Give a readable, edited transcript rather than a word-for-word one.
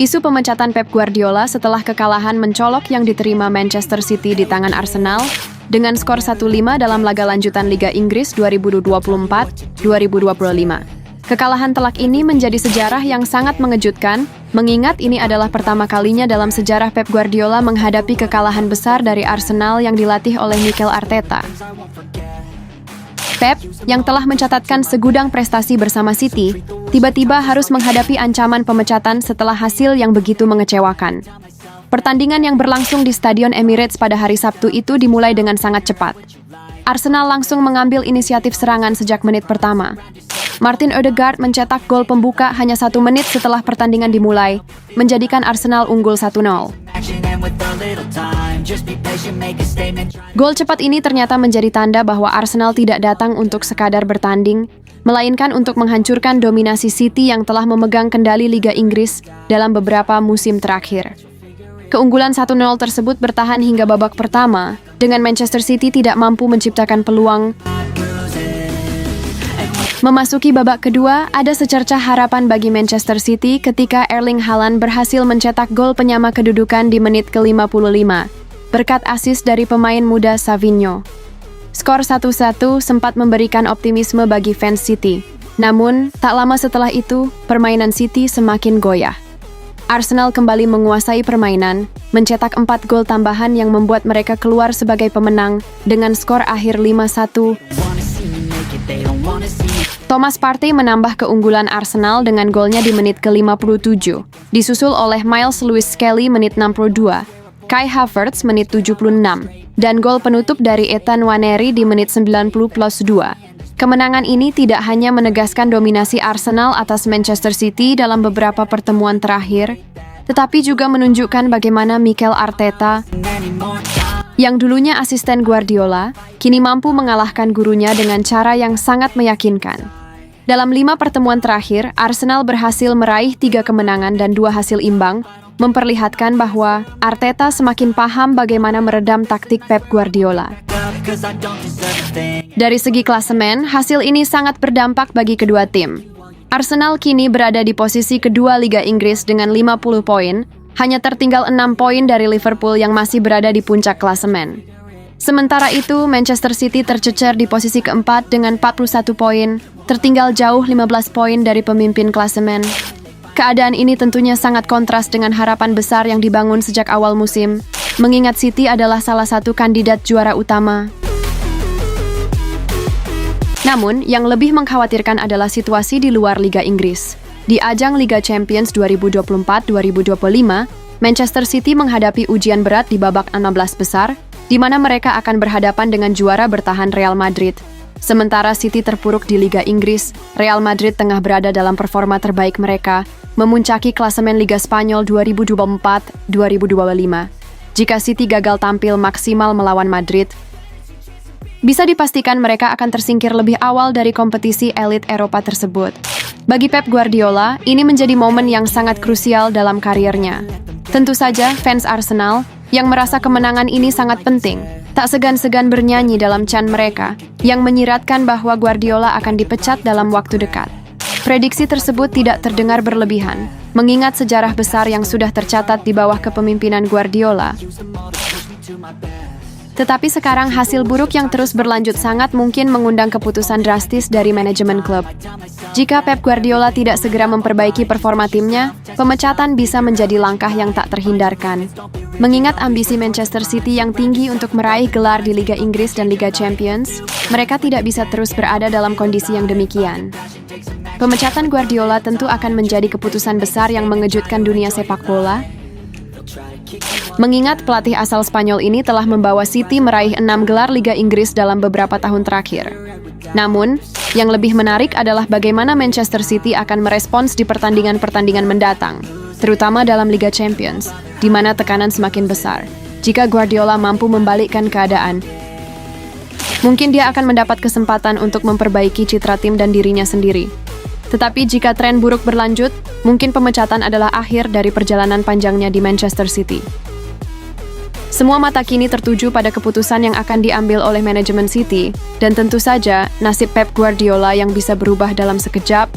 Isu pemecatan Pep Guardiola setelah kekalahan mencolok yang diterima Manchester City di tangan Arsenal dengan skor 1-5 dalam laga lanjutan Liga Inggris 2024-2025. Kekalahan telak ini menjadi sejarah yang sangat mengejutkan, mengingat ini adalah pertama kalinya dalam sejarah Pep Guardiola menghadapi kekalahan besar dari Arsenal yang dilatih oleh Mikel Arteta. Pep, yang telah mencatatkan segudang prestasi bersama City, tiba-tiba harus menghadapi ancaman pemecatan setelah hasil yang begitu mengecewakan. Pertandingan yang berlangsung di Stadion Emirates pada hari Sabtu itu dimulai dengan sangat cepat. Arsenal langsung mengambil inisiatif serangan sejak menit pertama. Martin Ødegaard mencetak gol pembuka hanya 1 menit setelah pertandingan dimulai, menjadikan Arsenal unggul 1-0. Gol cepat ini ternyata menjadi tanda bahwa Arsenal tidak datang untuk sekadar bertanding, melainkan untuk menghancurkan dominasi City yang telah memegang kendali Liga Inggris dalam beberapa musim terakhir. Keunggulan 1-0 tersebut bertahan hingga babak pertama, dengan Manchester City tidak mampu menciptakan peluang. Memasuki babak kedua, ada secercah harapan bagi Manchester City ketika Erling Haaland berhasil mencetak gol penyama kedudukan di menit ke-55, berkat assist dari pemain muda Savinho. Skor 1-1 sempat memberikan optimisme bagi fans City. Namun, tak lama setelah itu, permainan City semakin goyah. Arsenal kembali menguasai permainan, mencetak 4 gol tambahan yang membuat mereka keluar sebagai pemenang dengan skor akhir 5-1. Thomas Partey menambah keunggulan Arsenal dengan golnya di menit ke-57, disusul oleh Miles Lewis-Skelly menit 62, Kai Havertz menit 76, dan gol penutup dari Ethan Nwaneri di menit 90+2. Kemenangan ini tidak hanya menegaskan dominasi Arsenal atas Manchester City dalam beberapa pertemuan terakhir, tetapi juga menunjukkan bagaimana Mikel Arteta, yang dulunya asisten Guardiola, kini mampu mengalahkan gurunya dengan cara yang sangat meyakinkan. Dalam 5 pertemuan terakhir, Arsenal berhasil meraih 3 kemenangan dan 2 hasil imbang, memperlihatkan bahwa Arteta semakin paham bagaimana meredam taktik Pep Guardiola. Dari segi klasemen, hasil ini sangat berdampak bagi kedua tim. Arsenal kini berada di posisi kedua Liga Inggris dengan 50 poin, hanya tertinggal 6 poin dari Liverpool yang masih berada di puncak klasemen. Sementara itu, Manchester City tercecer di posisi keempat dengan 41 poin, tertinggal jauh 15 poin dari pemimpin klasemen. Keadaan ini tentunya sangat kontras dengan harapan besar yang dibangun sejak awal musim, mengingat City adalah salah satu kandidat juara utama. Namun, yang lebih mengkhawatirkan adalah situasi di luar Liga Inggris. Di ajang Liga Champions 2024-2025, Manchester City menghadapi ujian berat di babak 16 besar, di mana mereka akan berhadapan dengan juara bertahan Real Madrid. Sementara City terpuruk di Liga Inggris, Real Madrid tengah berada dalam performa terbaik mereka, memuncaki klasemen Liga Spanyol 2024-2025. Jika City gagal tampil maksimal melawan Madrid, bisa dipastikan mereka akan tersingkir lebih awal dari kompetisi elit Eropa tersebut. Bagi Pep Guardiola, ini menjadi momen yang sangat krusial dalam karirnya. Tentu saja, fans Arsenal yang merasa kemenangan ini sangat penting, tak segan-segan bernyanyi dalam chant mereka, yang menyiratkan bahwa Guardiola akan dipecat dalam waktu dekat. Prediksi tersebut tidak terdengar berlebihan, mengingat sejarah besar yang sudah tercatat di bawah kepemimpinan Guardiola. Tetapi sekarang hasil buruk yang terus berlanjut sangat mungkin mengundang keputusan drastis dari manajemen klub. Jika Pep Guardiola tidak segera memperbaiki performa timnya, pemecatan bisa menjadi langkah yang tak terhindarkan. Mengingat ambisi Manchester City yang tinggi untuk meraih gelar di Liga Inggris dan Liga Champions, mereka tidak bisa terus berada dalam kondisi yang demikian. Pemecatan Guardiola tentu akan menjadi keputusan besar yang mengejutkan dunia sepak bola, mengingat pelatih asal Spanyol ini telah membawa City meraih 6 gelar Liga Inggris dalam beberapa tahun terakhir. Namun, yang lebih menarik adalah bagaimana Manchester City akan merespons di pertandingan-pertandingan mendatang, terutama dalam Liga Champions, di mana tekanan semakin besar. Jika Guardiola mampu membalikkan keadaan, mungkin dia akan mendapat kesempatan untuk memperbaiki citra tim dan dirinya sendiri. Tetapi jika tren buruk berlanjut, mungkin pemecatan adalah akhir dari perjalanan panjangnya di Manchester City. Semua mata kini tertuju pada keputusan yang akan diambil oleh manajemen City, dan tentu saja nasib Pep Guardiola yang bisa berubah dalam sekejap.